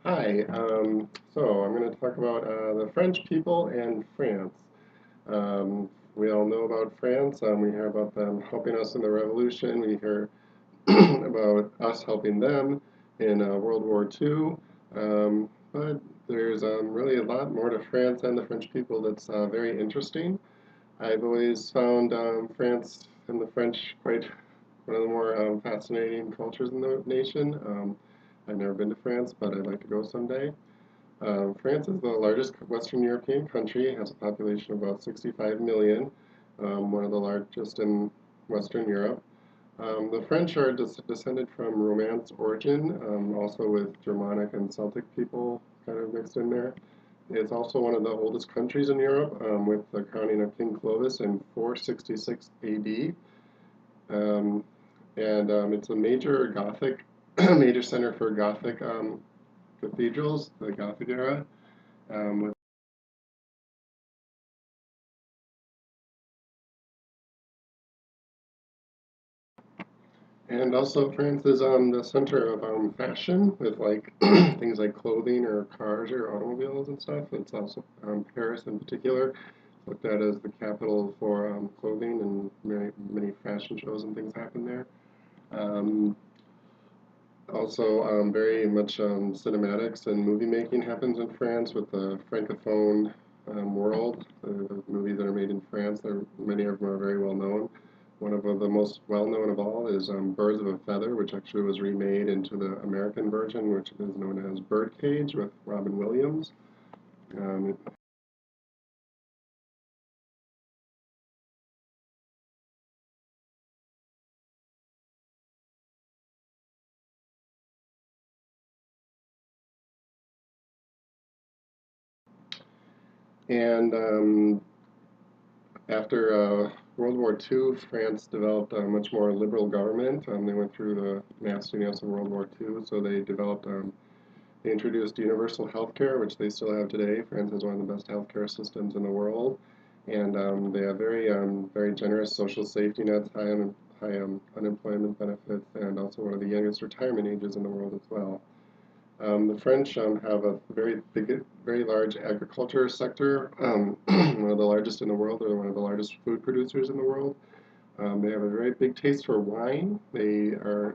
Hi, so I'm going to talk about the French people and France. We all know about France. We hear about them helping us in the Revolution. We hear about us helping them in World War II. But there's really a lot more to France and the French people that's very interesting. I've always found France and the French quite one of the more fascinating cultures in the nation. I've never been to France, but I'd like to go someday. France is the largest Western European country. It has a population of about 65 million, one of the largest in Western Europe. The French are descended from Romance origin, also with Germanic and Celtic people kind of mixed in there. It's also one of the oldest countries in Europe, with the crowning of King Clovis in 466 AD. Um, and it's a major Gothic, major center for Gothic cathedrals, the Gothic era. With And also France is the center of fashion with like things like clothing or cars or automobiles and stuff. It's also Paris in particular looked at as the capital for clothing, and many fashion shows and things happen there. Um, Also, very much cinematics and movie making happens in France with the Francophone world. The movies that are made in France, many of them are very well known. One of the most well known of all is Birds of a Feather, which actually was remade into the American version, which is known as Birdcage with Robin Williams. Um, and After World War II, France developed a much more liberal government. They went through the nastiness of World War II, so they introduced universal health care, which they still have today. France has one of the best healthcare systems in the world, and they have very generous social safety nets, high unemployment benefits, and also one of the youngest retirement ages in the world as well. The French have a very large agriculture sector, one of the largest in the world. They're one of the largest food producers in the world. They have a very big taste for wine. They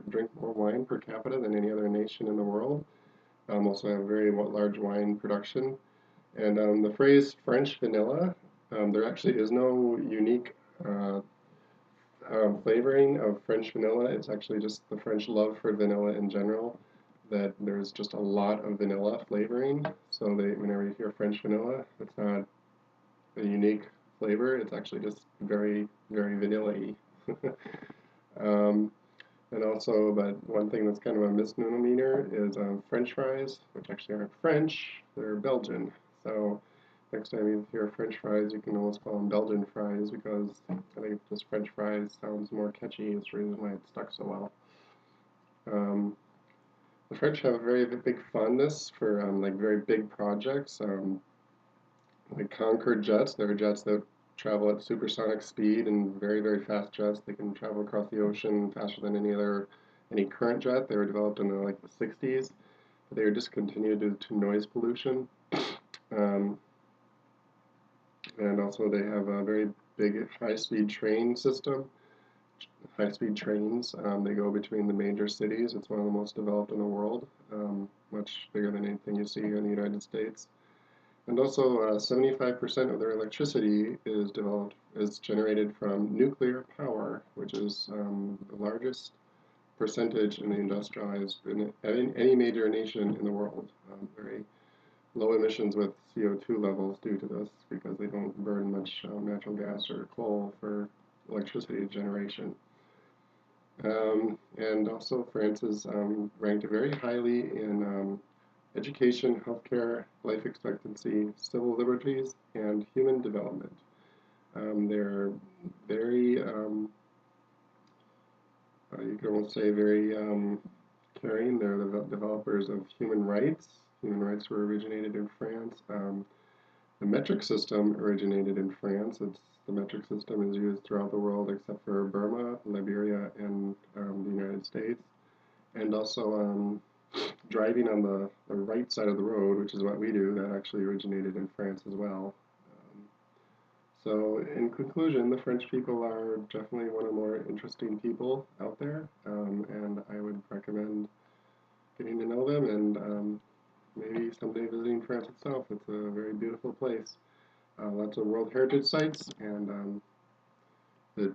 drink more wine per capita than any other nation in the world. Also have a very large wine production. And the phrase French vanilla, there actually is no unique uh, flavoring of French vanilla. It's actually just the French love for vanilla in general, that there's just a lot of vanilla flavoring. So whenever you hear French vanilla, it's not a unique flavor. It's actually just very vanilla-y. um, and also, but one thing that's kind of a misnomer is French fries, which actually aren't French, they're Belgian. So next time you hear French fries, you can always call them Belgian fries because I think just French fries sounds more catchy. It's the reason why it stuck so well. Um, the French have a very big fondness for like very big projects, like Concorde jets. They're jets that travel at supersonic speed and very fast jets. They can travel across the ocean faster than any current jet. They were developed in like the 60s, but they were discontinued due to noise pollution. Um, and also they have a very big high-speed train system, high-speed trains. They go between the major cities. It's one of the most developed in the world, much bigger than anything you see here in the United States. And also, 75% of their electricity is generated from nuclear power, which is the largest percentage in the industrialized in any major nation in the world. Very low emissions with CO2 levels due to this because they don't burn much natural gas or coal for electricity generation. And also, France is ranked very highly in education, healthcare, life expectancy, civil liberties, and human development. They're very, you can almost say, very caring. They're the developers of human rights. Human rights were originated in France. The metric system originated in France. The metric system is used throughout the world except for Burma, Liberia, and the United States. And also, driving on the right side of the road, which is what we do, that actually originated in France as well. So in conclusion, the French people are definitely one of the more interesting people out there, and I would recommend getting to know them and maybe someday visiting France itself. It's a very beautiful place. Lots of World Heritage sites, and the